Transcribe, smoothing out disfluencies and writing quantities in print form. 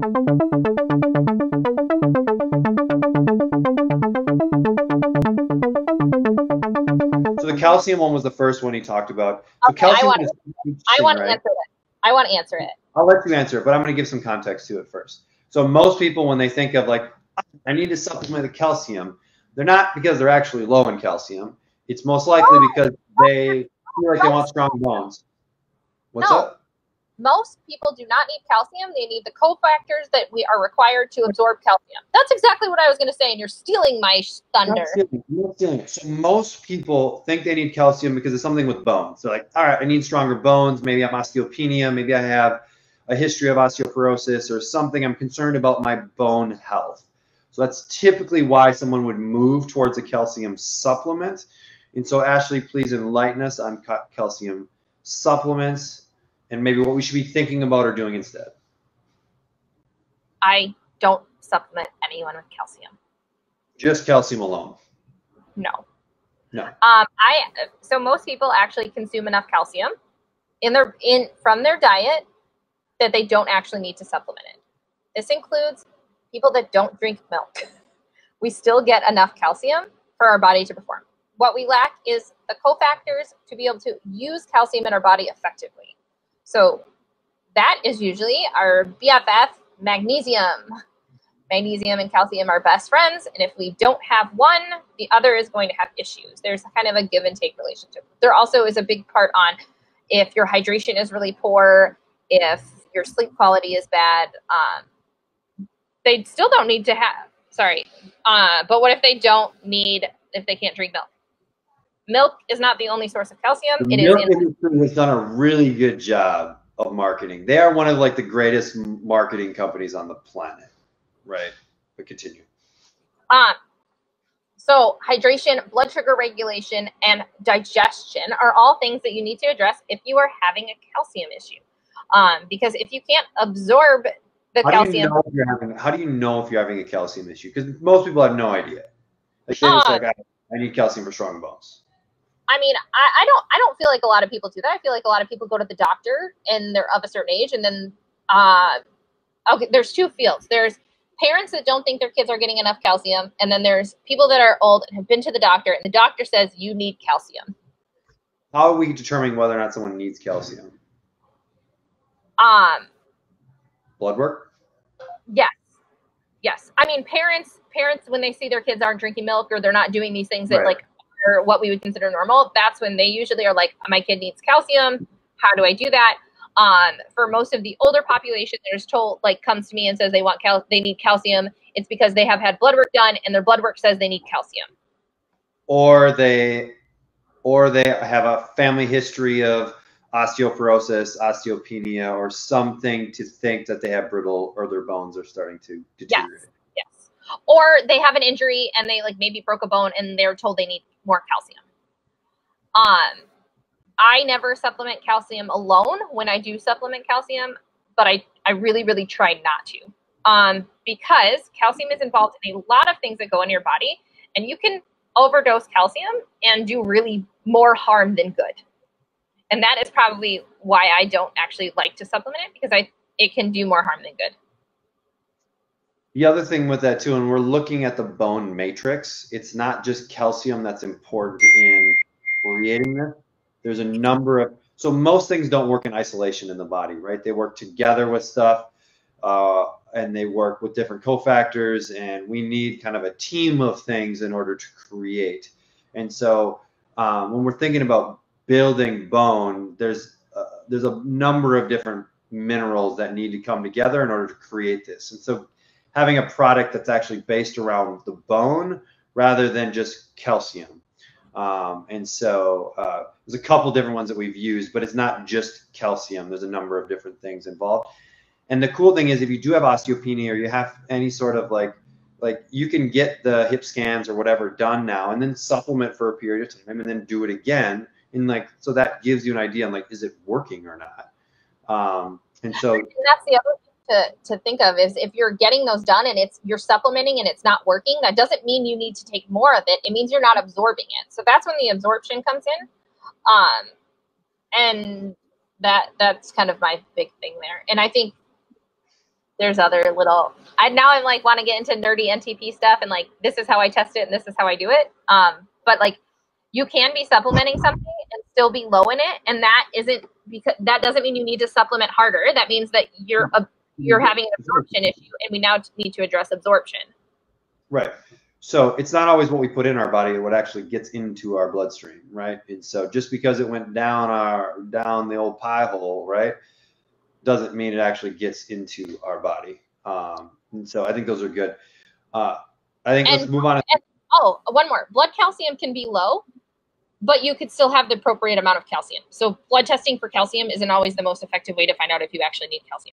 So the calcium one was the first one he talked about. So Okay, calcium I want to answer it. I want to answer it. I'll let you answer it, but I'm going to give some context to it first. So most people, when they think of like, I need to supplement the calcium, they're not because they're actually low in calcium. It's most likely because they feel like they want strong bones. What's up? Most people do not need calcium. They need the cofactors that we are required to absorb calcium. That's exactly what I was going to say, and you're stealing my thunder. So most people think they need calcium because of something with bones. They're like, all right, I need stronger bones. Maybe I have osteopenia. Maybe I have a history of osteoporosis or something. I'm concerned about my bone health. So that's typically why someone would move towards a calcium supplement. And so Ashley, please enlighten us on calcium supplements and maybe what we should be thinking about or doing instead. I don't supplement anyone with calcium. Just calcium alone? No. No. So most people actually consume enough calcium from their diet that they don't actually need to supplement it. This includes people that don't drink milk. We still get enough calcium for our body to perform. What we lack is the cofactors to be able to use calcium in our body effectively. So that is usually our BFF, magnesium. Magnesium and calcium are best friends, and if we don't have one, the other is going to have issues. There's kind of a give and take relationship. There also is a big part on if your hydration is really poor, if your sleep quality is bad. They still don't need to have, but what if they can't drink milk? Milk is not the only source of calcium. The milk industry has done a really good job of marketing. They are one of like the greatest marketing companies on the planet. Right, but continue. So hydration, blood sugar regulation, and digestion are all things that you need to address if you are having a calcium issue. Because if you can't absorb the calcium, how do you know if you're having a calcium issue? Because most people have no idea. They just like, I need calcium for strong bones. I mean, I don't feel like a lot of people do that. I feel like a lot of people go to the doctor and they're of a certain age, and then okay, there's two fields. There's parents that don't think their kids are getting enough calcium, and then there's people that are old and have been to the doctor, and the doctor says you need calcium. How are we determining whether or not someone needs calcium? Blood work? Yes. I mean, parents when they see their kids aren't drinking milk or they're not doing these things that like are what we would consider normal, that's when they usually are like, my kid needs calcium. How do I do that? For most of the older population that is told, like, comes to me and says they need calcium, it's because they have had blood work done and their blood work says they need calcium. Or they have a family history of osteoporosis, osteopenia, or something to think that they have brittle or their bones are starting to deteriorate. Yes. Or they have an injury and they like maybe broke a bone and they're told they need more calcium. I never supplement calcium alone when I do supplement calcium, but I really, really try not to. Because calcium is involved in a lot of things that go in your body, and you can overdose calcium and do really more harm than good. And that is probably why I don't actually like to supplement it, because it can do more harm than good. The other thing with that too, and we're looking at the bone matrix, it's not just calcium that's important in creating this. There's a number of, so most things don't work in isolation in the body, right? They work together with stuff, and they work with different cofactors, and we need kind of a team of things in order to create. And so when we're thinking about building bone, there's a number of different minerals that need to come together in order to create this. And so having a product that's actually based around the bone rather than just calcium. And so there's a couple different ones that we've used, but it's not just calcium. There's a number of different things involved. And the cool thing is, if you do have osteopenia or you have any sort of like you can get the hip scans or whatever done now and then supplement for a period of time and then do it again. And so that gives you an idea on is it working or not? And so that's the other thing to think of is if you're getting those done and you're supplementing and it's not working, that doesn't mean you need to take more of it. It means you're not absorbing it. So that's when the absorption comes in. And that's kind of my big thing there. And I think there's other little, now I'm like want to get into nerdy NTP stuff and like this is how I test it and this is how I do it. But like you can be supplementing something and still be low in it, and that isn't because that doesn't mean you need to supplement harder. That means that you're having an absorption issue, and we now need to address absorption. Right. So it's not always what we put in our body, what actually gets into our bloodstream, right? And so just because it went down the old pie hole, right, doesn't mean it actually gets into our body. And so I think those are good. I think let's move on. One more. Blood calcium can be low, but you could still have the appropriate amount of calcium. So blood testing for calcium isn't always the most effective way to find out if you actually need calcium.